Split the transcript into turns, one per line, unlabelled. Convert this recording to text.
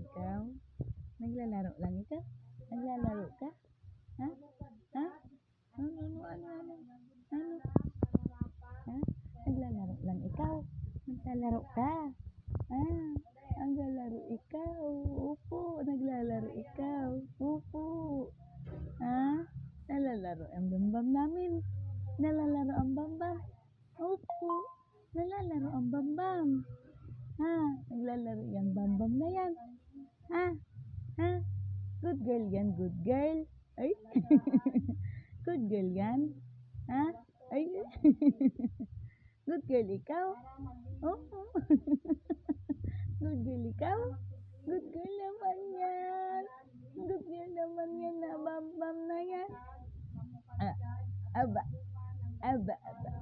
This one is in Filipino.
ikaw? Naglalaro lang ikaw? Naglalaro ka? Ha? Ha? Ano? Ha? Naglalaro lang ikaw? Naglalaro ka? Ah, naglalaro ikaw? Opo, naglalaro ikaw? Opo. Ha? Nalalaro ang bambam namin? Nalalaro ang bambam? Opo, nalalaro ang bambam. Ha? Naglalaro yung bambam na yan? Ha? Ha? Good girl yan, good girl. Ay, good girl yan. Ha? Ay, good girl ikaw? Oo. Good girl ikaw? Good girl naman yan. Good girl naman yan na bambam na yan. Aba, aba, aba.